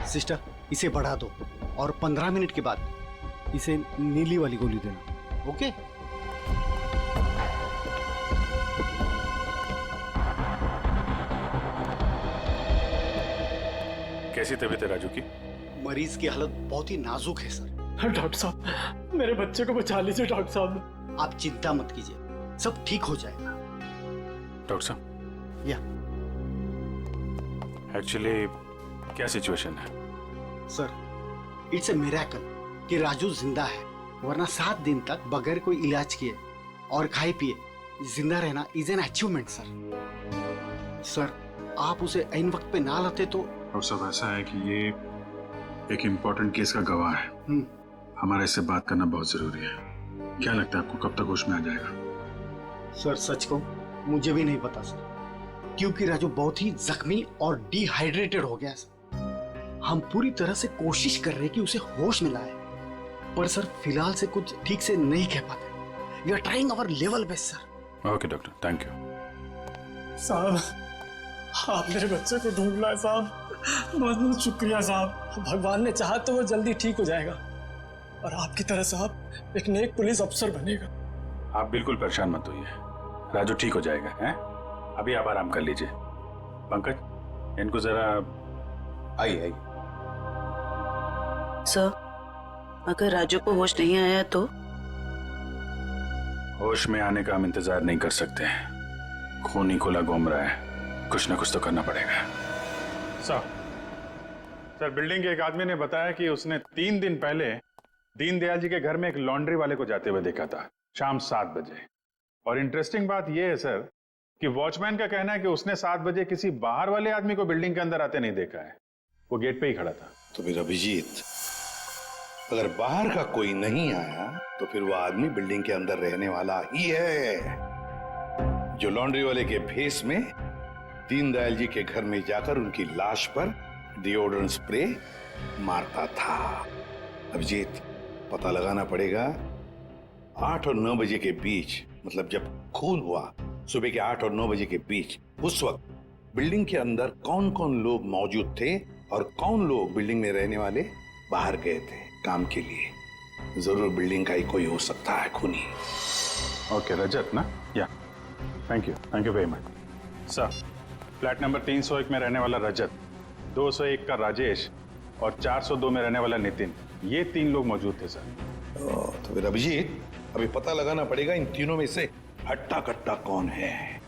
Sister, इसे बढ़ा दो और 15 मिनट के बाद इसे नीली वाली गोली देना। ओके? कैसी तबीयत है राजू की? मरीज की हालत बहुत ही नाजुक है सर। डॉक्टर साहब, मेरे बच्चे को बचा लीजिए डॉक्टर साहब। आप चिंता मत कीजिए, सब ठीक हो जाएगा। डॉक्टर साहब, या एक्चुअली क्या सिचुएशन है? सर, इट्स ए मिरेकल कि राजू जिंदा है, वरना 7 दिन तक बगैर कोई इलाज किए और खाए पिए जिंदा रहना is an achievement sir. Sir, आप उसे ऐन वक्त पे ना लाते तो। और सब ऐसा है कि ये एक इम्पोर्टेंट केस का गवाह है। हमारा इससे बात करना बहुत जरूरी है। क्या लगता है आपको कब तक होश में आ जाएगा? सर सच को मुझे भी नहीं पता सर, क्योंकि राजू बहुत ही जख्मी और डिहाइड्रेटेड हो गया सर। हम पूरी तरह से कोशिश कर रहे हैं कि उसे होश में लाए, पर सर फिलहाल से कुछ ठीक से नहीं कह पाते। We are trying our level best sir. Okay doctor, thank you. साहब, आप मेरे बच्चे को ढूंढ लाए साहब, बहुत बहुत शुक्रिया साहब। भगवान ने चाहा तो वो जल्दी ठीक हो जाएगा और आपकी तरह साहब एक नेक पुलिस अफसर बनेगा। आप बिल्कुल परेशान मत होइए, राजू ठीक हो जाएगा। हैं? अभी आप आराम कर लीजिए। पंकज, इनको जरा आइए। सर, अगर राजू को होश नहीं आया तो? होश में आने का हम इंतजार नहीं कर सकते। खून ही खुला घूम रहा है, कुछ ना कुछ तो करना पड़ेगा। सर, बिल्डिंग के एक आदमी ने बताया कि उसने 3 दिन पहले दीनदयाल जी के घर में एक लॉन्ड्री वाले को जाते हुए देखा था, शाम 7 बजे। और इंटरेस्टिंग बात यह है सर कि वॉचमैन का कहना है कि उसने 7 बजे किसी बाहर वाले आदमी को बिल्डिंग के अंदर आते नहीं देखा है, वो गेट पे ही खड़ा था। तो फिर अभिजीत, अगर बाहर का कोई नहीं आया तो फिर वो आदमी बिल्डिंग के अंदर रहने वाला ही है, जो लॉन्ड्री वाले के भेस में दीनदयाल जी के घर में जाकर उनकी लाश पर डिओड्रेंट स्प्रे मारता था। अभिजीत, पता लगाना पड़ेगा 8 और 9 बजे के बीच, मतलब जब खून हुआ सुबह के 8 और 9 बजे के बीच, उस वक्त बिल्डिंग के अंदर कौन कौन लोग मौजूद थे और कौन लोग बिल्डिंग में रहने वाले बाहर गए थे काम के लिए। जरूर बिल्डिंग का ही कोई हो सकता है खूनी। ओके, रजत ना? या, thank you very much. Sir, flat number 301 में रहने वाला रजत, 201 का राजेश और 402 में रहने वाला नितिन, ये 3 लोग मौजूद थे सर। तो फिर अभिजीत, अभी पता लगाना पड़ेगा इन तीनों में से हट्टा कट्टा कौन है,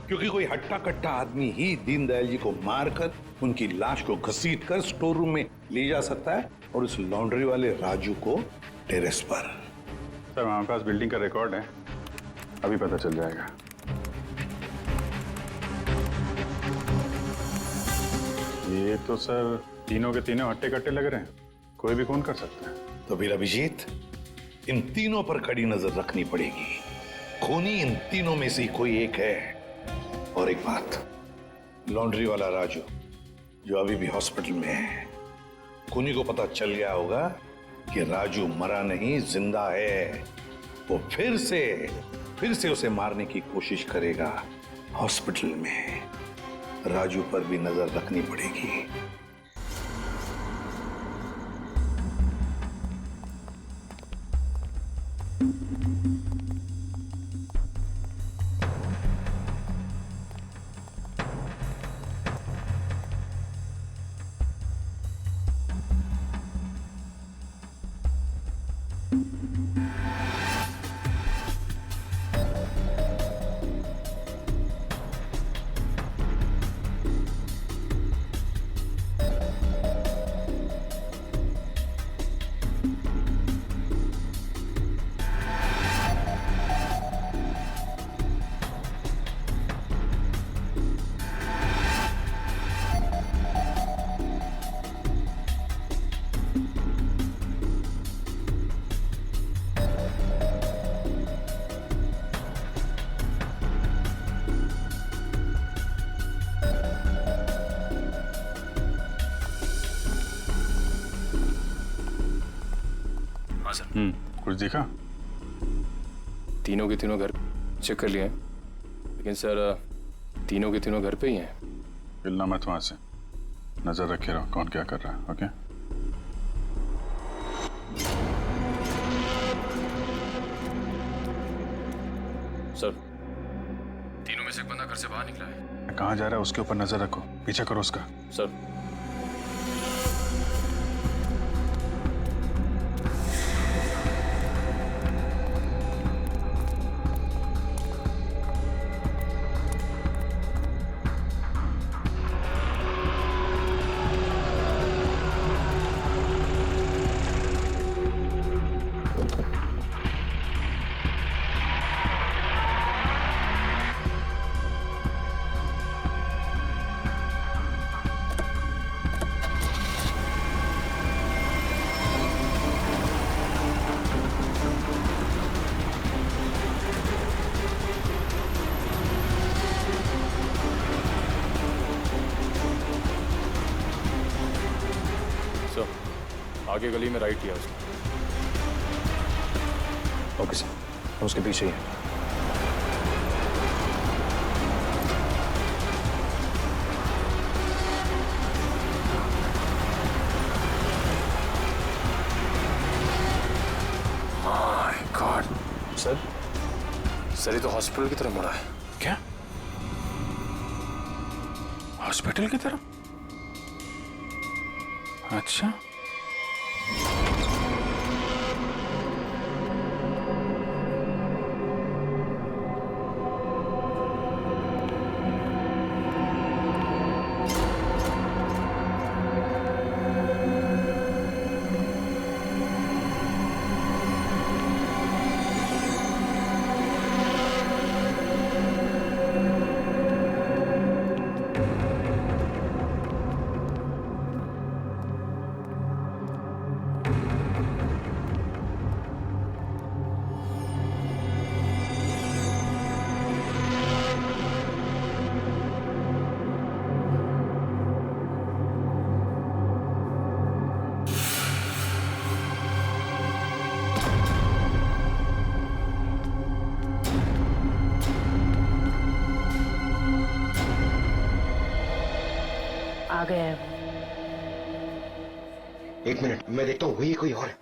क्योंकि कोई हट्टा कट्टा आदमी ही दीनदयाल जी को मारकर उनकी लाश को घसीटकर स्टोर रूम में ले जा सकता है और उस लॉन्ड्री वाले राजू को टेरेस पर। सर, हमारे पास बिल्डिंग का रिकॉर्ड है, अभी पता चल जाएगा। ये तो सर तीनों के तीनों हट्टे कट्टे लग रहे हैं, कोई भी खून कर सकता है। तो फिर अभिजीत, इन तीनों पर कड़ी नजर रखनी पड़ेगी। खूनी इन तीनों में से कोई एक है। और एक बात, लॉन्ड्री वाला राजू जो अभी भी हॉस्पिटल में है, खूनी को पता चल गया होगा कि राजू मरा नहीं, जिंदा है। वो फिर से उसे मारने की कोशिश करेगा हॉस्पिटल में। राजू पर भी नजर रखनी पड़ेगी। कुछ दिखा? तीनों के तीनों घर चेक कर लिए हैं, लेकिन सर तीनों के तीनों घर पे ही हैं। हिलना मत वहां से। नजर रखे रहो कौन क्या कर रहा है। ओके सर, तीनों में से एक बंदा घर से बाहर निकला है। कहाँ जा रहा है उसके ऊपर नजर रखो, पीछा करो उसका। सर, आगे गली में राइट लिया उसने। ओके सर, हम उसके पीछे ही हैं। माय गॉड सर, ये तो हॉस्पिटल की तरफ मुड़ा है। क्या हॉस्पिटल की तरफ? अच्छा आ गया है वो। एक मिनट, मैं देखता हूँ वही कोई और है।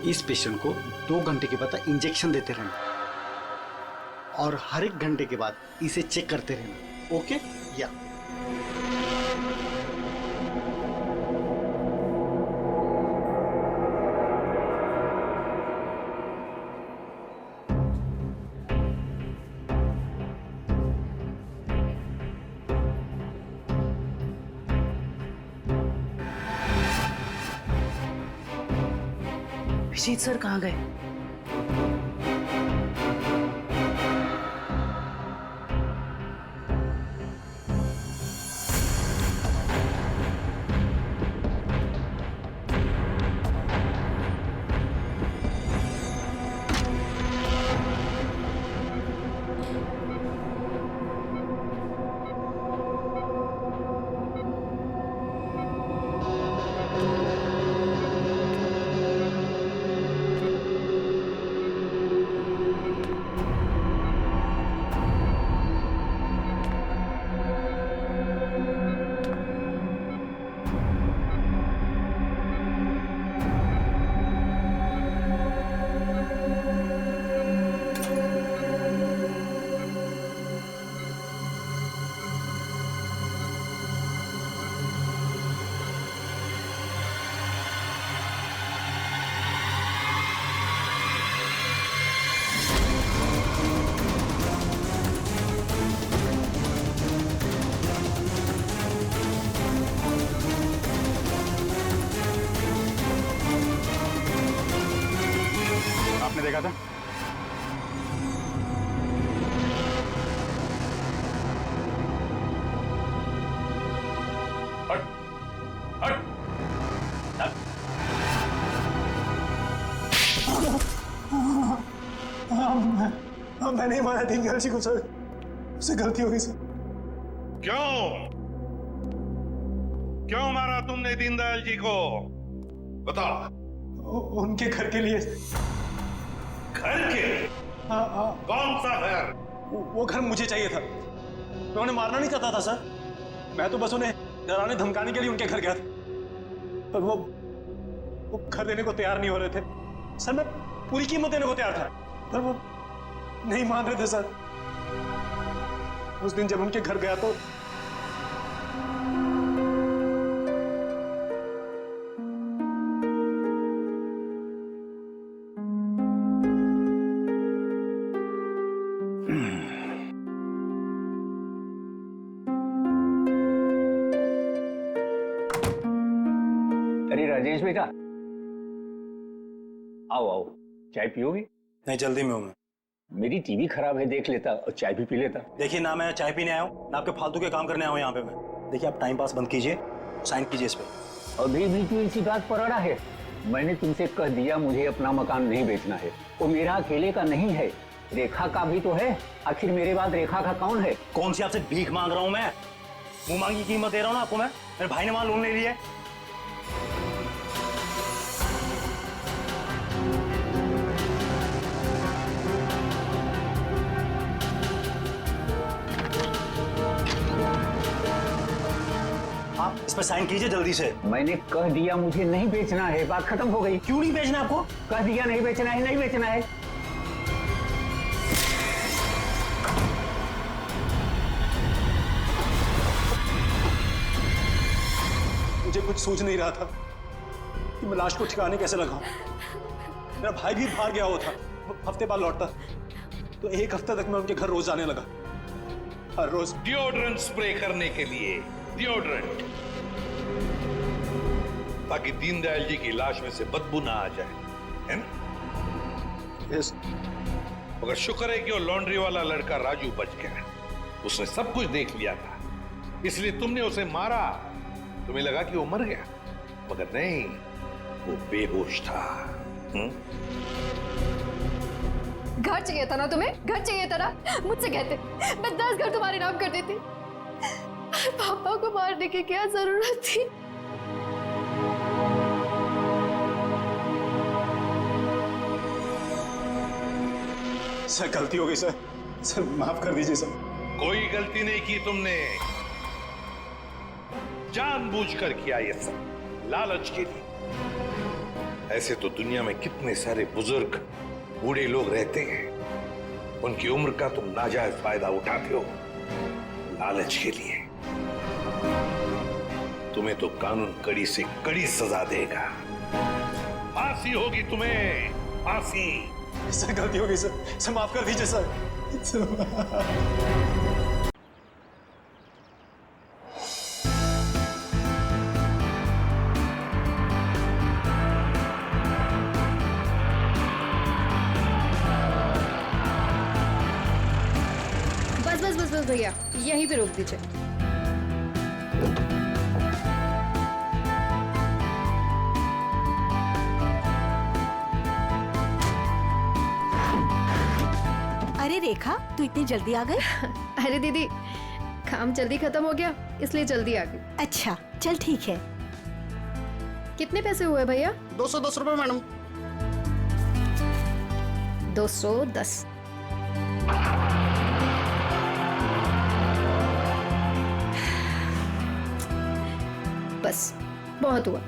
इस पेशेंट को 2 घंटे के बाद इंजेक्शन देते रहना और हर 1 घंटे के बाद इसे चेक करते रहना। ओके या विजीत सर कहाँ गए? हाँ, मैं नहीं मारा दीनदयाल जी को सर, उससे गलती हो गई सर। क्यों मारा तुमने दीनदयाल जी को? बताओ। उनके घर के लिए। घर के? हाँ। कौन सा घर? वो घर मुझे चाहिए था, मैं उन्हें मारना नहीं चाहता था सर, मैं तो बस उन्हें डराने धमकाने के लिए उनके घर गया था, पर वो घर देने को तैयार नहीं हो रहे थे सर। मैं पूरी कीमत देने को तैयार था, पर वो नहीं मान रहे थे सर। उस दिन जब उनके घर गया तो अरे राजेश बेटा, आओ आओ, चाय पियोगे? नहीं, जल्दी में हूं मैं। मेरी टीवी खराब है, देख लेता और चाय भी पी लेता। देखिए ना, मैं चाय पीने आया हूँ ना आपके फालतू के काम करने आया हूँ यहाँ पे मैं। देखिए आप टाइम पास बंद कीजिए, साइन कीजिए इस पे। अभी भी तू इसी बात पर अड़ा है? मैंने तुमसे कह दिया मुझे अपना मकान नहीं बेचना है, वो मेरा अकेले का नहीं है, रेखा का भी तो है। आखिर मेरे बाद रेखा का कौन है? कौन सी आपसे भीख मांग रहा हूँ मैं? मुंह मांगी कीमत दे रहा हूँ ना आपको मैं। मेरे भाई ने वहां लोन ले लिया है। आप इस पर साइन कीजिए जल्दी से। मैंने कह दिया मुझे नहीं बेचना है, बात खत्म हो गई। क्यों नहीं बेचना आपको? कह दिया नहीं बेचना है, नहीं बेचना है। मुझे कुछ सूझ नहीं रहा था कि मैं लाश को ठिकाने कैसे लगाऊं। मेरा भाई भी बाहर गया हुआ था, वो हफ्ते बाद लौटता, तो एक हफ्ते तक मैं उनके घर रोज जाने लगा, हर रोज। डिओड्रेंट स्प्रे करने के लिए, डिओड्रेंट, ताकि दीनदयाल जी की लाश में से बदबू ना आ जाए, है ना? यस। मगर शुक्र है कि वो लॉन्ड्री वाला लड़का राजू बच गया। उसने सब कुछ देख लिया था, इसलिए तुमने उसे मारा। तुम्हें लगा कि वो मर गया, मगर नहीं, वो बेहोश था। घर चाहिए था ना तुम्हें? घर चाहिए था ना? मुझसे कहते मैं 10 घर तुम्हारे नाम कर देती। पापा को मारने की क्या जरूरत थी? सर गलती हो गई सर, सर माफ कर दीजिए सर। कोई गलती नहीं की तुमने, जानबूझकर किया ये सब, लालच के लिए। ऐसे तो दुनिया में कितने सारे बुजुर्ग बूढ़े लोग रहते हैं, उनकी उम्र का तुम नाजायज फायदा उठाते हो लालच के लिए। तुम्हें तो कानून कड़ी से कड़ी सजा देगा, फांसी होगी तुम्हें, फांसी। सर गलती हो गई सर, माफ कर दीजिए सर। बस भैया, यहीं पे रोक दीजिए। अरे रेखा, तू इतनी जल्दी आ गई? अरे दीदी, काम जल्दी खत्म हो गया इसलिए जल्दी आ गई। अच्छा चल ठीक है। कितने पैसे हुए भैया? 210 रुपए मैडम। 210। बस बहुत हुआ,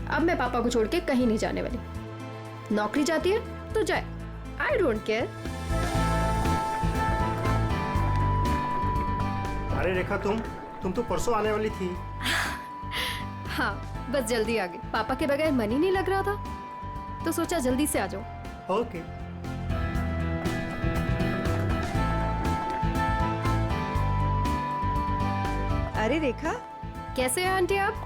अब मैं पापा को छोड़ के कहीं नहीं जाने वाली। नौकरी जाती है तो जाए, आई डोंट केयर। अरे रेखा, तुम तो परसों आने वाली थी। हाँ, बस जल्दी आ गई। पापा के बगैर मन ही नहीं लग रहा था, तो सोचा जल्दी से आ जाओ। ओके। अरे रेखा, कैसे हैं आंटी आप?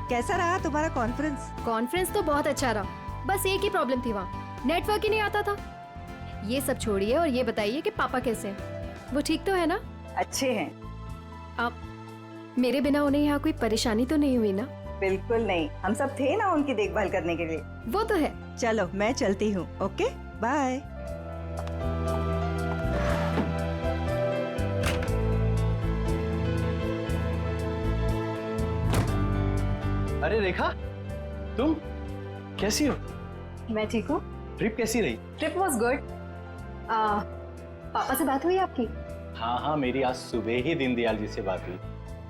कैसा रहा तुम्हारा कॉन्फ्रेंस? कॉन्फ्रेंस तो बहुत अच्छा रहा, बस एक ही प्रॉब्लम थी, वहाँ नेटवर्क ही नहीं आता था। ये सब छोड़िए और ये बताइए कि पापा कैसे हैं? वो ठीक तो है ना? अच्छे हैं। आप मेरे बिना उन्हें यहाँ कोई परेशानी तो नहीं हुई ना? बिल्कुल नहीं, हम सब थे ना उनकी देखभाल करने के लिए। वो तो है। चलो मैं चलती हूँ। Okay bye. अरे रेखा, तुम कैसी हो? मैं ठीक हूँ। ट्रिप कैसी रही? Trip was good. पापा से बात हुई आपकी? हाँ हाँ, मेरी आज सुबह ही दीनदयाल जी से बात हुई।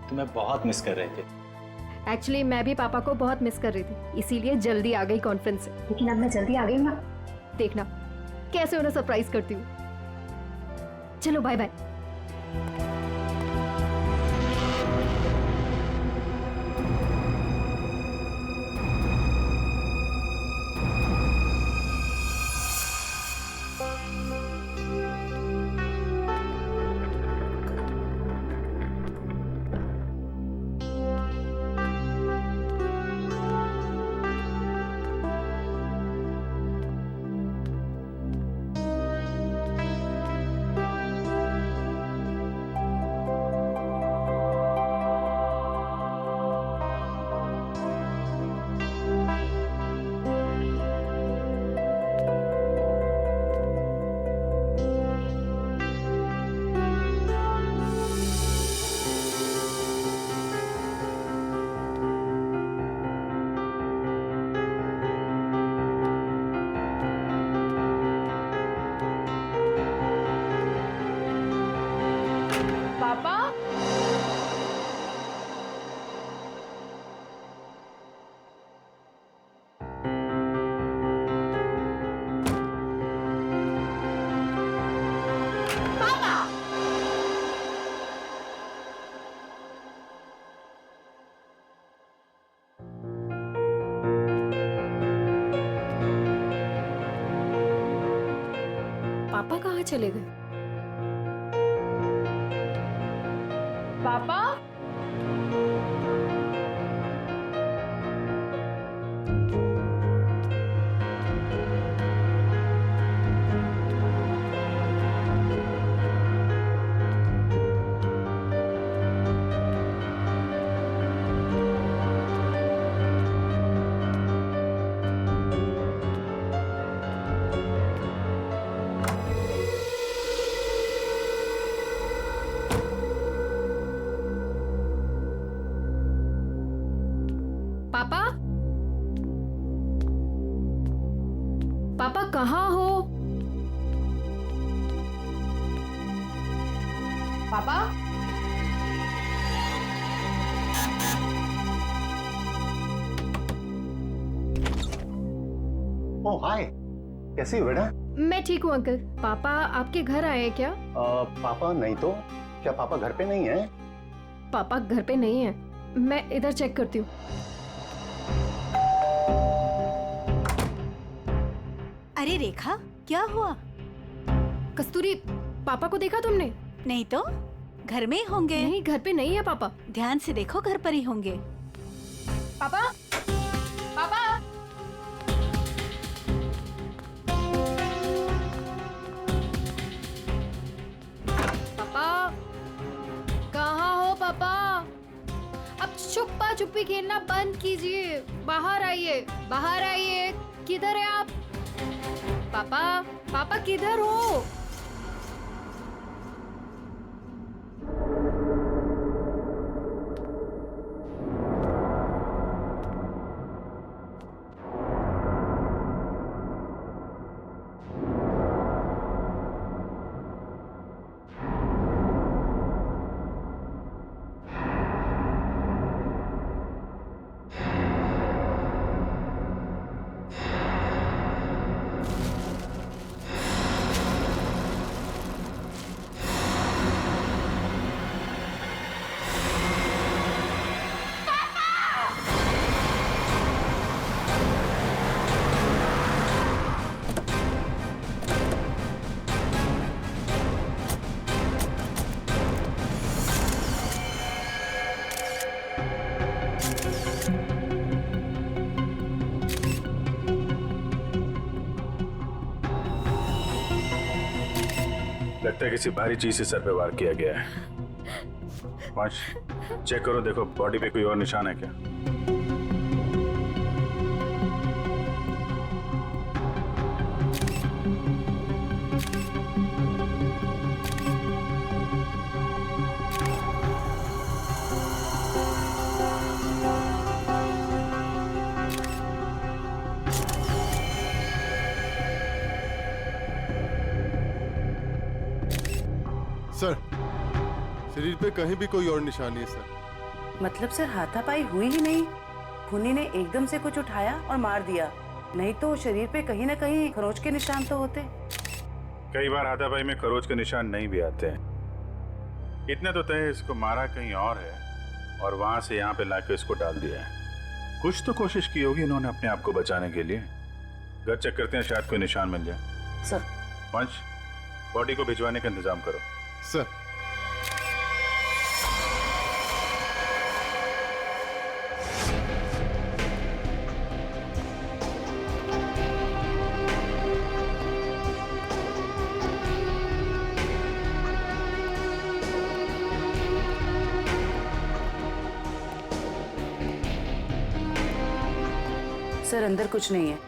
तुम्हें बहुत मिस कर रहे थे। एक्चुअली मैं भी पापा को बहुत मिस कर रही थी, इसीलिए जल्दी आ गई कॉन्फ्रेंस से। लेकिन अब मैं जल्दी आ गई हूँ ना, देखना कैसे उन्हें सरप्राइज करती हूँ। चलो बाय बाय। पापा, पापा कहाँ चले गए? पापा, पापा, पापा कहाँ हो? पापा, ओह हाय, कैसी हो बेटा? मैं ठीक हूँ अंकल। पापा आपके घर आए हैं क्या? पापा नहीं तो, क्या पापा घर पे नहीं है? पापा घर पे नहीं है, मैं इधर चेक करती हूँ। अरे रेखा, क्या हुआ? कस्तूरी, पापा को देखा तुमने? नहीं तो, घर में ही होंगे। नहीं, घर पे नहीं है पापा। ध्यान से देखो, घर पर ही होंगे। पापा, पापा, पापा, कहाँ हो पापा? अब छुपा छुपी खेलना बंद कीजिए। बाहर आइए, बाहर आइए। किधर है आप? पापा, पापा किधर हो? लगता है किसी भारी चीज से सर पे वार किया गया है। पांच चेक करो, देखो बॉडी पे कोई और निशान है क्या? सर, शरीर पे कहीं भी कोई और निशान नहीं है सर। मतलब सर हाथापाई हुई ही नहीं, खूनी ने एकदम से कुछ उठाया और मार दिया, नहीं तो शरीर पे कहीं ना कहीं खरोच के निशान तो होते। कई बार हाथापाई में खरोच के निशान नहीं भी आते हैं। इतने तो तय इसको मारा कहीं और है और वहां से यहाँ पे लाके इसको डाल दिया है। कुछ तो कोशिश की होगी इन्होंने अपने आप को बचाने के लिए। घर चेक करते हैं, शायद कोई निशान मिल जाए। सर वंश, बॉडी को भिजवाने का इंतजाम करो। सर। सर अंदर कुछ नहीं है।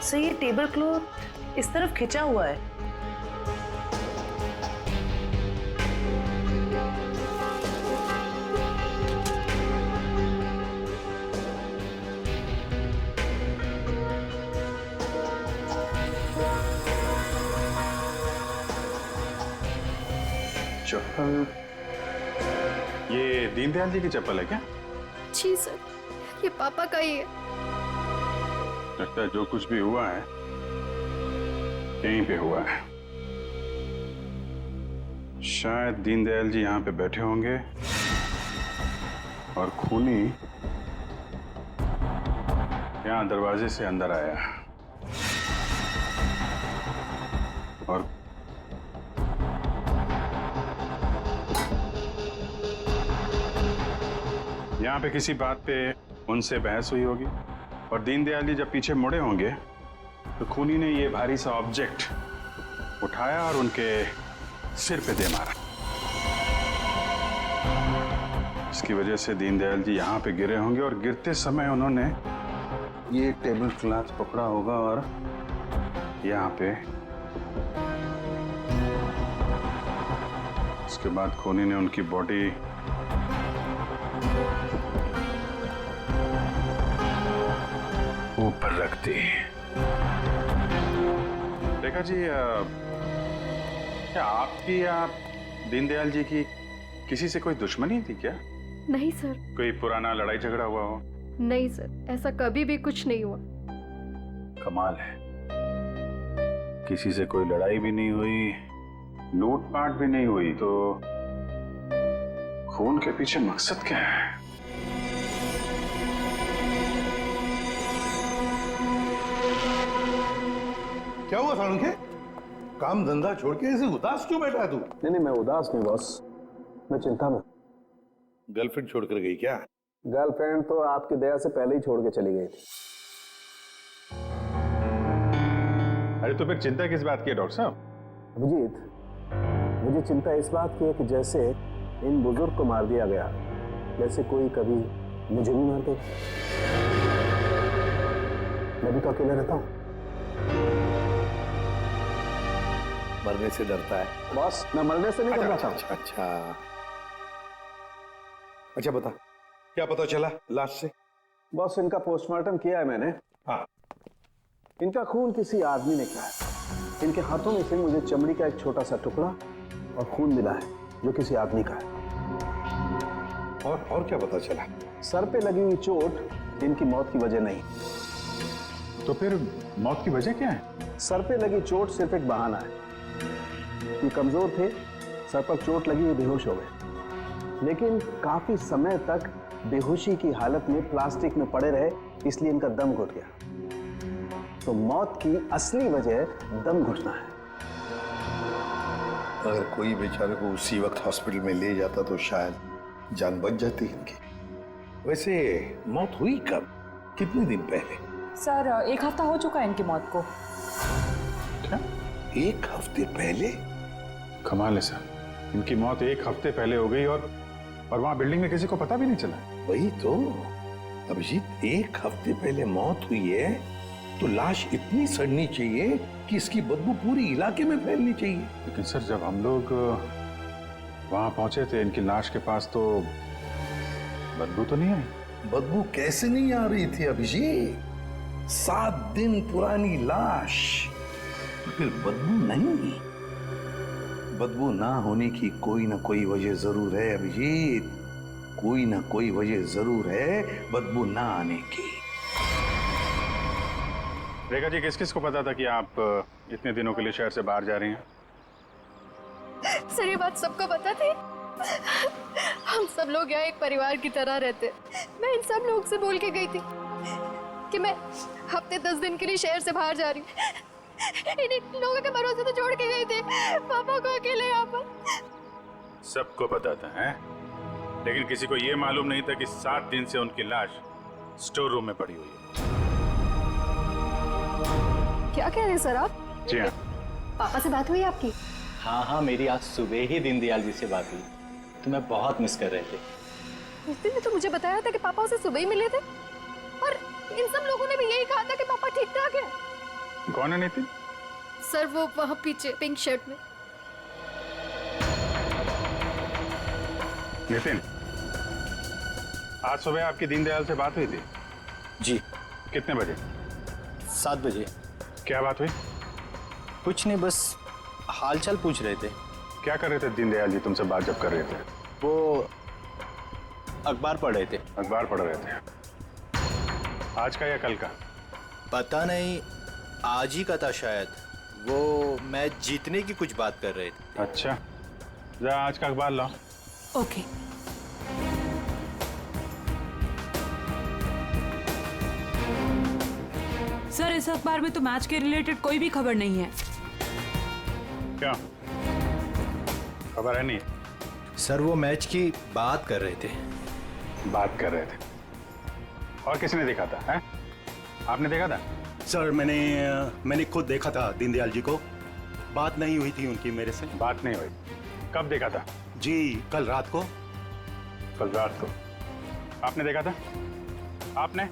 सर ये टेबल क्लॉथ इस तरफ खिंचा हुआ है। चप्पल, ये दीनदयाल जी की चप्पल है क्या? जी सर, ये पापा का ही है। लगता है जो कुछ भी हुआ है यहीं पे हुआ है। शायद दीनदयाल जी यहाँ पे बैठे होंगे और खूनी यहाँ दरवाजे से अंदर आया और यहाँ पे किसी बात पे उनसे बहस हुई होगी और दीनदयाल जी जब पीछे मुड़े होंगे तो खूनी ने ये भारी सा ऑब्जेक्ट उठाया और उनके सिर पे दे मारा। इसकी वजह से दीनदयाल जी यहाँ पे गिरे होंगे और गिरते समय उन्होंने ये टेबल क्लॉथ पकड़ा होगा और यहाँ पे उसके बाद खूनी ने उनकी बॉडी ऊपर रख दी। रेखा जी, क्या आपकी या दीनदयाल जी की किसी से कोई दुश्मनी थी क्या? नहीं सर। कोई पुराना लड़ाई झगड़ा हुआ हो? नहीं सर, ऐसा कभी भी कुछ नहीं हुआ। कमाल है, किसी से कोई लड़ाई भी नहीं हुई, लूटपाट भी नहीं हुई, तो खून के पीछे मकसद क्या है? क्या हुआ सालुंखे? काम धंधा छोड़ के ऐसे उदास क्यों बैठा है तू? नहीं मैं उदास नहीं बॉस, मैं चिंता में। गर्लफ्रेंड छोड़कर गई क्या? गर्लफ्रेंड तो आपकी दया से पहले ही छोड़ के चली गई थी। अरे तो फिर चिंता किस बात की है डॉक्टर साहब? अभिजीत, मुझे चिंता इस बात की है कि जैसे इन बुजुर्ग को मार दिया गया, वैसे कोई कभी मुझे भी मार दे। मैं भी तो अकेला रहता हूँ। मरने से डरता है बॉस? मैं मरने से नहीं डरता। अच्छा बता, क्या पता चला लाश से? बॉस, इनका पोस्टमार्टम किया है मैंने। हाँ। इनका खून किसी आदमी ने किया है। इनके हाथों में से मुझे चमड़ी का एक छोटा सा टुकड़ा और खून मिला है जो किसी आदमी का है। और क्या पता चला? सर पे लगी हुई चोट इनकी मौत की वजह नहीं। तो फिर मौत की वजह क्या है? सर पे लगी चोट सिर्फ एक बहाना है। ये कमजोर थे, सर पर चोट लगी, ये बेहोश हो गए, लेकिन काफी समय तक बेहोशी की हालत में प्लास्टिक में पड़े रहे, इसलिए इनका दम घुट गया। तो मौत की असली वजह दम घुटना है। अगर कोई बेचारे को उसी वक्त हॉस्पिटल में ले जाता तो शायद जान बच जाती इनकी। वैसे मौत हुई कब, कितने दिन पहले? सर 1 हफ्ता हो चुका है इनकी मौत को। क्या? 1 हफ्ते पहले? कमाल है सर, इनकी मौत 1 हफ्ते पहले हो गई और और वहां बिल्डिंग में किसी को पता भी नहीं चला। वही तो अभिजीत, 1 हफ्ते पहले मौत हुई है तो लाश इतनी सड़नी चाहिए कि इसकी बदबू पूरी इलाके में फैलनी चाहिए। लेकिन सर जब हम लोग वहां पहुंचे थे इनकी लाश के पास तो बदबू तो नहीं आई। बदबू कैसे नहीं आ रही थी अभिजीत? 7 दिन पुरानी लाश, तो फिर बदबू नहीं? बदबू ना होने की कोई ना कोई वजह जरूर है अभिजीत, कोई ना कोई वजह जरूर है बदबू ना आने की। रेखा जी, किस किस को पता था कि आप इतने दिनों के लिए शहर से बाहर जा रही हैं? सर ये बात सबको पता थी। हम सब लोग यहाँ एक परिवार की तरह रहते। मैं इन सब लोग से बोल के गई थी कि मैं हफ्ते 10 दिन के लिए शहर से बाहर जा रही हूँ। इन लोगों के भरोसे तो छोड़ के गई थी पापा को अकेले यहाँ पर। सबको पता था हैं? लेकिन किसी को ये मालूम नहीं था कि 7 दिन से उनकी लाश स्टोर रूम में पड़ी हुई है। क्या कह रहे हैं सर आप? जी हाँ। पापा से बात हुई आपकी? हाँ, मेरी आज सुबह ही दीनदयाल जी से बात हुई। तुम्हें बहुत मिस कर रहे थे। नितिन ने तो मुझे बताया था कि पापा उसे सुबह ही मिले थे, और इन सब लोगों ने भी यही कहा था कि पापा ठीक ठाक है। कौन है नितिन? सर वो वहाँ पीछे पिंक शर्ट में। नितिन, आज सुबह आपकी दीनदयाल से बात हुई थी? जी। कितने बजे? 7 बजे। क्या बात हुई? कुछ नहीं, बस हालचाल पूछ रहे थे। क्या कर रहे थे दीनदयाल जी तुमसे बात जब कर रहे थे? वो अखबार पढ़ रहे थे। अखबार पढ़ रहे थे? आज का या कल का? पता नहीं, आज ही का था शायद। वो मैच जीतने की कुछ बात कर रहे थे। अच्छा, जा आज का अखबार लाओ। ओके। सर इस अखबार में तो मैच के रिलेटेड कोई भी खबर नहीं है। क्या खबर है? नहीं सर, वो मैच की बात कर रहे थे। बात कर रहे थे? और किसने देखा था? है? आपने देखा था? सर मैंने खुद देखा था दीनदयाल जी को। बात नहीं हुई थी उनकी मेरे से। बात नहीं हुई? कब देखा था? जी कल रात को। कल रात को आपने देखा था? आपने?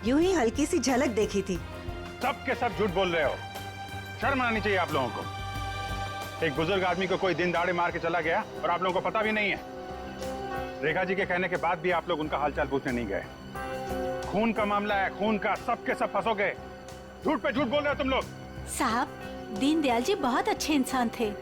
यूं ही हल्की सी झलक देखी थी। सब के सब झूठ बोल रहे हो। शर्म आनी चाहिए आप लोगों को। एक बुजुर्ग आदमी को कोई दिन दाड़े मार के चला गया और आप लोगों को पता भी नहीं है। रेखा जी के कहने के बाद भी आप लोग उनका हालचाल पूछने नहीं गए। खून का मामला है, खून का। सब के सब फंसोगे। झूठ पे झूठ बोल रहे हो तुम लोग। साहब, दीनदयाल जी बहुत अच्छे इंसान थे,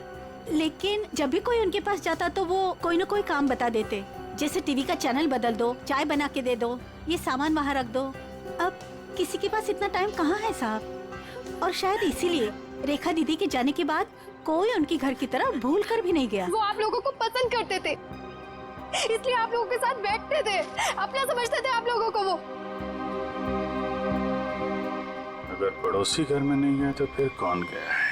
लेकिन जब भी कोई उनके पास जाता तो वो कोई न कोई काम बता देते, जैसे टीवी का चैनल बदल दो, चाय बना के दे दो, ये सामान वहाँ रख दो। अब किसी के पास इतना टाइम कहाँ है साहब? और शायद इसीलिए रेखा दीदी के जाने के बाद कोई उनकी घर की तरह भूल कर भी नहीं गया। वो आप लोगों को पसंद करते थे, इसलिए आप लोगों के साथ बैठते थे, अपना समझते थे आप लोगों को वो। अगर पड़ोसी घर में नहीं गया तो फिर कौन गया है?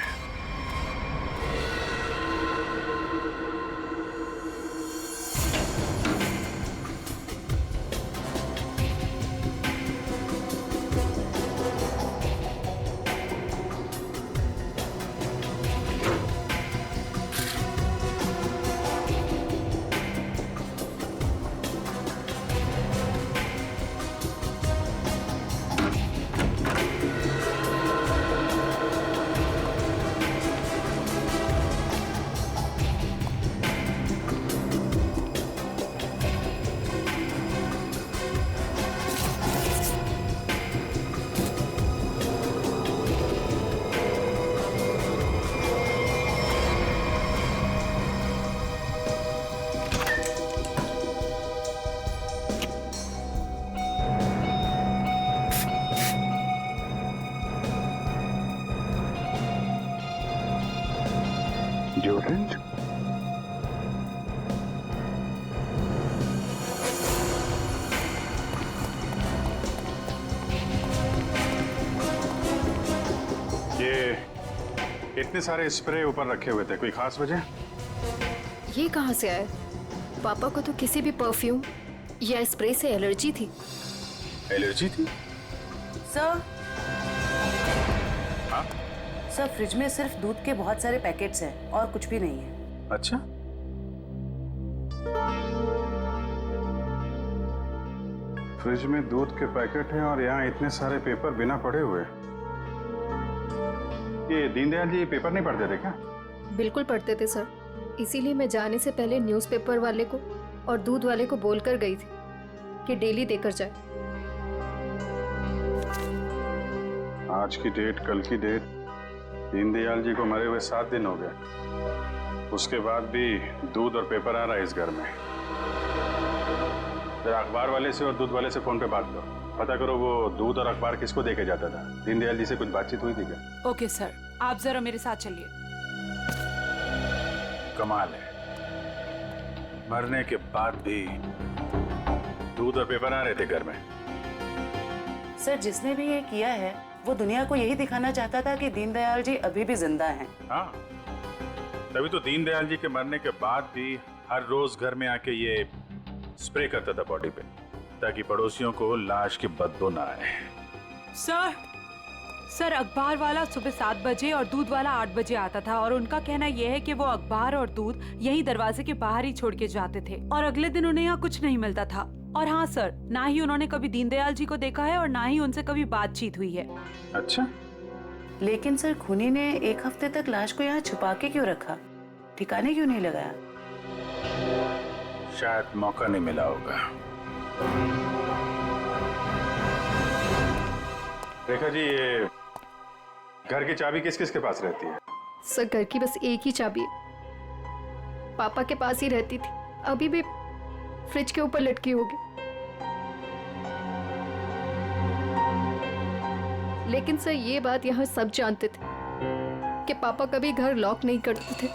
Deodorant? ये इतने सारे स्प्रे ऊपर रखे हुए थे, कोई खास वजह? ये कहाँ से आया? पापा को तो किसी भी परफ्यूम या स्प्रे से एलर्जी थी। एलर्जी थी? सर, हाँ? सर फ्रिज में सिर्फ दूध के बहुत सारे पैकेट्स हैं और कुछ भी नहीं है। अच्छा। फ्रिज में दूध के पैकेट हैं और यहाँ इतने सारे पेपर बिना पढ़े हुए। ये दीनदयाल जी पेपर नहीं पढ़ते थे क्या? बिल्कुल पढ़ते थे सर, इसीलिए मैं जाने से पहले न्यूज़पेपर वाले को और दूध वाले को बोलकर गई थी कि डेली देकर जाए। आज की डेट, कल की डेट, दीनदयाल जी को मरे हुए 7 दिन हो गए। उसके बाद भी दूध और पेपर आ रहा है इस घर में। जरा अखबार वाले से और दूध वाले से फोन पे बात करो, पता करो वो दूध और अखबार किसको देके जाता था। दीनदयाल जी से कुछ बातचीत हुई थी क्या? ओके सर, आप जरा मेरे साथ चलिए। कमाल है, मरने के बाद भी दूध और पेपर आ रहे थे घर में। सर, जिसने भी ये किया है वो दुनिया को यही दिखाना चाहता था कि दीनदयाल जी अभी भी जिंदा हैं। हाँ, तभी तो दीनदयाल जी के मरने के बाद भी हर रोज घर में आके ये स्प्रे करता था बॉडी पे, ताकि पड़ोसियों को लाश की बदबू ना आए। सर, अखबार वाला सुबह 7 बजे और दूध वाला 8 बजे आता था और उनका कहना यह है कि वो अखबार और दूध यही दरवाजे के बाहर ही छोड़ के जाते थे और अगले दिन उन्हें यहाँ कुछ नहीं मिलता था। और हाँ सर, ना ही उन्होंने कभी दीनदयाल जी को देखा है और ना ही उनसे कभी बातचीत हुई है। अच्छा, लेकिन सर खूनी ने 1 हफ्ते तक लाश को यहाँ छुपा के क्यों रखा? ठिकाने क्यों नहीं लगाया? शायद मौका नहीं मिला होगा। रेखा जी, ये घर की चाबी किस किस के पास रहती है? सर, घर की बस एक ही चाबी है, पापा के पास ही रहती थी, अभी भी फ्रिज के ऊपर लटकी होगी। लेकिन सर, ये बात यहाँ सब जानते थे कि पापा कभी घर लॉक नहीं करते थे।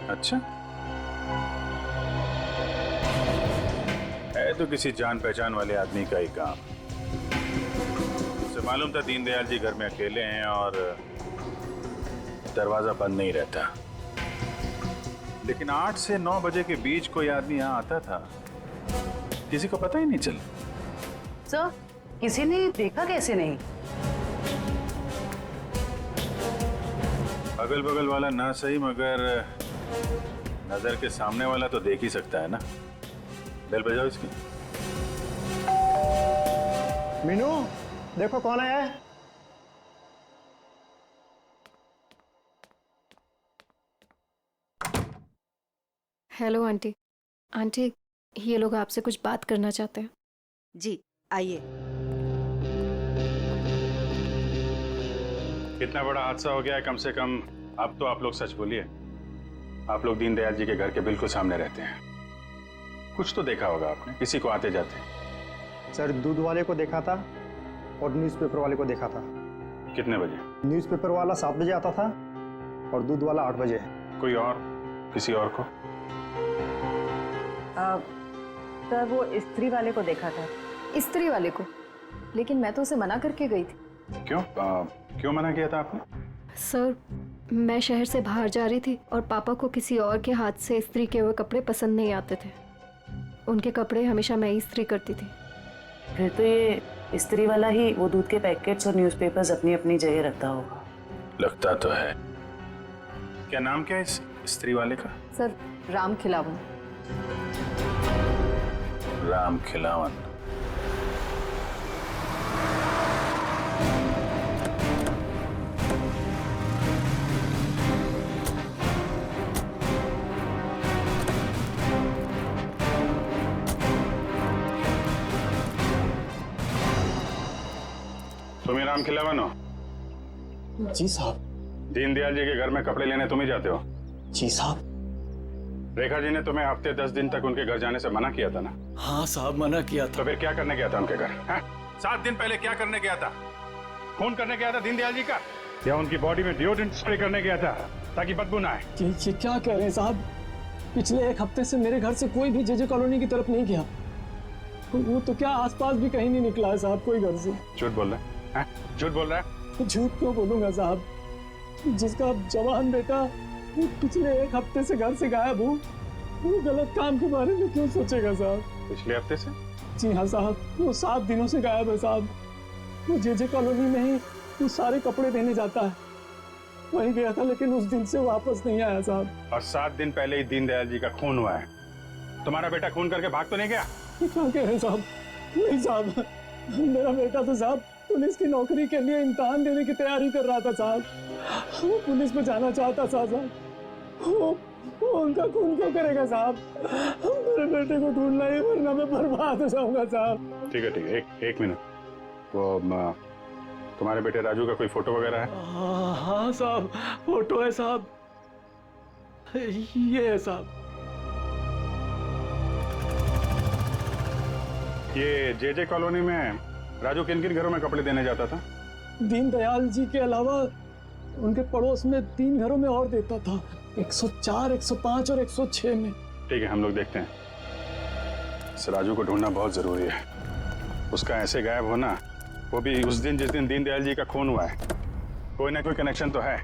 अच्छा, है तो किसी जान पहचान वाले आदमी का ही काम। उसे मालूम था दीनदयाल जी घर में अकेले हैं और दरवाजा बंद नहीं रहता, लेकिन 8 से 9 बजे के बीच कोई आदमी यहाँ आता था, किसी को पता ही नहीं चला। सर, किसी ने देखा कैसे नहीं? अगल बगल वाला ना सही, मगर नजर के सामने वाला तो देख ही सकता है ना। बेल बजाओ इसकी। मीनू, देखो कौन आया है। Hello aunty. आंटी, ये लोग आपसे कुछ बात करना चाहते हैं। जी आइए। कितना बड़ा हादसा हो गया है, कम से कम अब तो आप लोग सच बोलिए। आप लोग दीनदयाल जी के घर के बिल्कुल सामने रहते हैं, कुछ तो देखा होगा आपने, किसी को आते जाते। सर, दूध वाले को देखा था और न्यूज़पेपर वाले को देखा था। कितने बजे? न्यूज़पेपर वाला 7 बजे आता था और दूध वाला 8 बजे। कोई और, किसी और को? सर, वो स्त्री वाले को देखा था। स्त्री वाले को? लेकिन मैं तो उसे मना करके गई थी। क्यों? क्यों मना किया था आपने? सर, मैं शहर से बाहर जा रही थी और पापा को किसी और के हाथ से इस्त्री किए हुए कपड़े पसंद नहीं आते थे। उनके कपड़े हमेशा मैं ही इस्त्री करती थी। फिर तो ये इस्त्री वाला ही वो दूध के पैकेट्स और न्यूज़पेपर्स अपनी अपनी जगह रखता होगा। लगता तो है। क्या नाम क्या है इस स्त्री वाले का? सर, राम खिलावन। राम खिलावन। तुम्हें राम खिलावन हो? जी साहब। दीनदयाल जी के घर में कपड़े लेने तुम ही जाते हो? जी साहब। रेखा जी ने तुम्हें हफ्ते 10 दिन तक उनके घर जाने से मना किया था ना? हाँ साहब, मना किया था। तो फिर क्या करने गया था उनके घर? 7 दिन पहले क्या करने गया था? खून करने गया था दीनदयाल जी का, या उनकी बॉडी में डिओड्रेंट स्प्रे करने गया था ताकि बदबू ना आए? ये क्या कह रहे हैं साहब? पिछले 1 हफ्ते से मेरे घर से कोई भी जेजे कॉलोनी की तरफ नहीं गया। वो तो क्या आसपास भी कहीं नहीं निकला है साहब, कोई घर से। झूठ बोल रहा है? झूठ बोल रहा है? झूठ क्यों बोलूंगा साहब? जिसका जवान बेटा वो पिछले 1 हफ्ते से घर से गायब हो, वो गलत काम के बारे में क्यों सोचेगा साहब? पिछले हफ्ते से? जी हाँ साहब, वो 7 दिनों से गायब है साहब। वो जेजे कॉलोनी में ही वो सारे कपड़े देने जाता है, वहीं गया था, लेकिन उस दिन से वापस नहीं आया साहब। और 7 दिन पहले ही दीनदयाल जी का खून हुआ है। तुम्हारा बेटा खून करके भाग तो नहीं गया? क्या कह रहे हैं साहब? नहीं साहब, मेरा बेटा तो साहब पुलिस की नौकरी के लिए इम्तिहान देने की तैयारी कर रहा था साहब। वो पुलिस में जाना चाहता था साहब। वो उनका खून क्यों करेगा साहब? मेरे बेटे को ढूंढना ही, वरना मैं बर्बाद हो जाऊंगा साहब। ठीक है, एक मिनट। वो तुम्हारे बेटे राजू का कोई फोटो वगैरह है? हाँ साहब, फोटो है साहब, ये है साहब। ये जे कॉलोनी में राजू किन किन घरों में कपड़े देने जाता था? दीनदयाल जी के अलावा उनके पड़ोस में 3 घरों में और देता था, 104, 105 और 106 में। ठीक है, हम लोग देखते हैं। इस राजू को ढूंढना बहुत जरूरी है। उसका ऐसे गायब होना, वो भी उस दिन जिस दिन दीनदयाल जी का खून हुआ है, कोई ना कोई कनेक्शन तो है।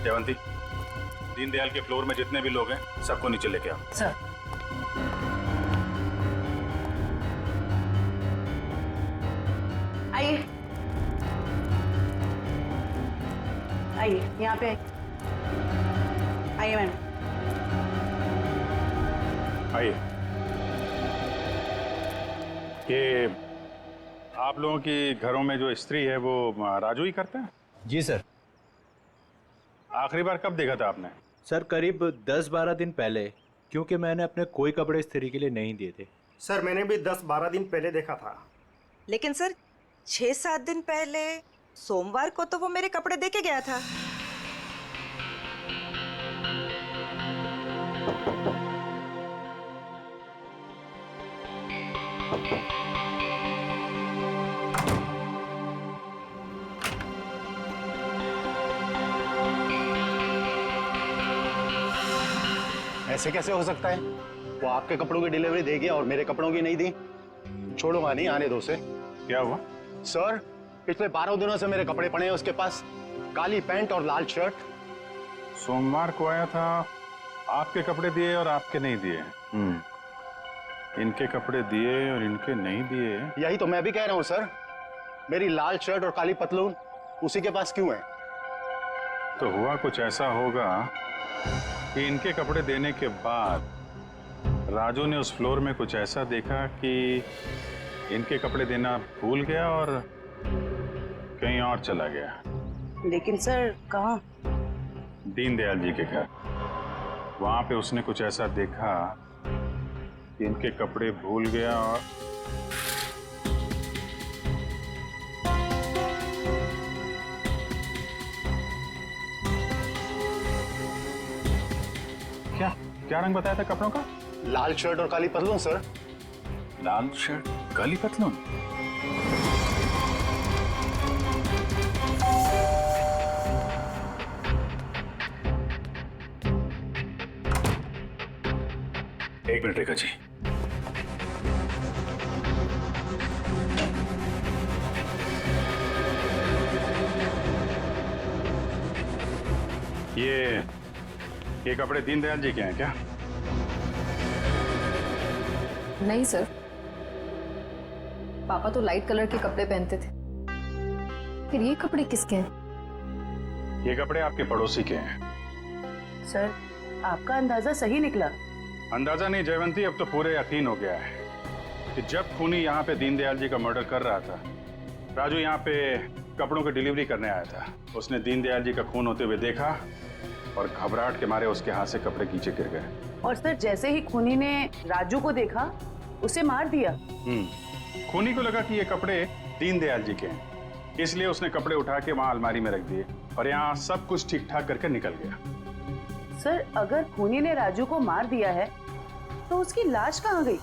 जयवंती, दीनदयाल के फ्लोर में जितने भी लोग हैं सबको नीचे लेके आओ। सर। आइए आइए, यहाँ पे आइए मैडम। आइए। ये आप लोगों की घरों में जो स्त्री है वो राजू ही करते हैं? जी सर। आखिरी बार कब देखा था आपने? सर करीब 10-12 दिन पहले, क्योंकि मैंने अपने कोई कपड़े स्त्री के लिए नहीं दिए थे। सर मैंने भी 10-12 दिन पहले देखा था। लेकिन सर 6-7 दिन पहले सोमवार को तो वो मेरे कपड़े दे के गया था। ऐसे कैसे हो सकता है? वो आपके कपड़ों की डिलीवरी दे गया और मेरे कपड़ों की नहीं दी। छोड़ूंगा नहीं, आने दो उसे। क्या हुआ? सर पिछले 12 दिनों से मेरे कपड़े पड़े हैं उसके पास, काली पैंट और लाल शर्ट। सोमवार को आया था, आपके कपड़े दिए और आपके नहीं दिए। इनके कपड़े दिए और इनके नहीं दिए। यही तो मैं भी कह रहा हूँ सर, मेरी लाल शर्ट और काली पतलून उसी के पास क्यों है? तो हुआ कुछ ऐसा होगा कि इनके कपड़े देने के बाद राजू ने उस फ्लोर में कुछ ऐसा देखा कि इनके कपड़े देना भूल गया और कहीं और चला गया। लेकिन सर कहाँ? दीनदयाल जी के घर। वहां पे उसने कुछ ऐसा देखा कि इनके कपड़े भूल गया और क्या रंग बताया था कपड़ों का? लाल शर्ट और काली पतलून सर। लाल शर्ट काली पतलून? एक मिनट रेखा जी। ये कपड़े दीनदयाल जी के हैं क्या? नहीं सर, पापा तो लाइट कलर के कपड़े पहनते थे। फिर ये कपड़े किसके हैं? ये कपड़े आपके पड़ोसी के हैं। सर आपका अंदाजा सही निकला। अंदाजा नहीं जयवंती, अब तो पूरे यकीन हो गया है कि जब खूनी यहाँ पे दीनदयाल जी का मर्डर कर रहा था, राजू यहाँ पे कपड़ों की डिलीवरी करने आया था। उसने दीनदयाल जी का खून होते हुए देखा और घबराहट के मारे उसके हाथ से कपड़े नीचे गिर गए। और सर जैसे ही खूनी ने राजू को देखा, उसे मार दिया। खूनी को लगा कि ये कपड़े दीनदयाल जी के हैं, इसलिए उसने कपड़े उठा के वहां अलमारी में रख दिए और यहाँ सब कुछ ठीक ठाक करके निकल गया। सर अगर खूनी ने राजू को मार दिया है तो उसकी लाश कहाँ गई?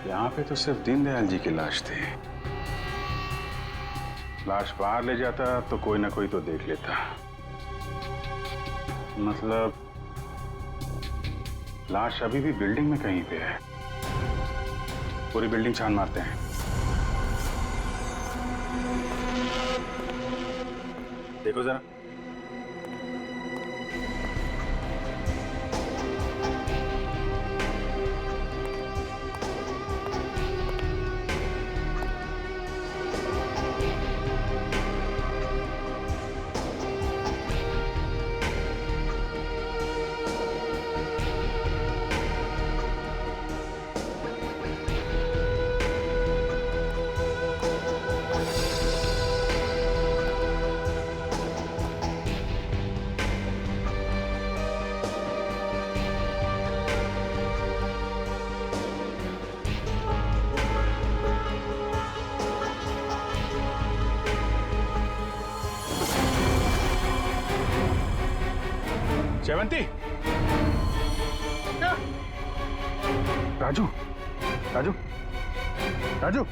यहाँ पे तो सिर्फ दीनदयाल जी की लाश थी। लाश बाहर ले जाता तो कोई ना कोई तो देख लेता। मतलब लाश अभी भी बिल्डिंग में कहीं पे है। पूरी बिल्डिंग छान मारते हैं। देखो जरा। जयवंती, राजू, राजू, राजू,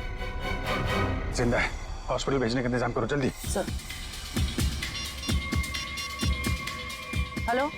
जिंदा है। हॉस्पिटल भेजने का इंतजाम करो जल्दी। सर। हेलो।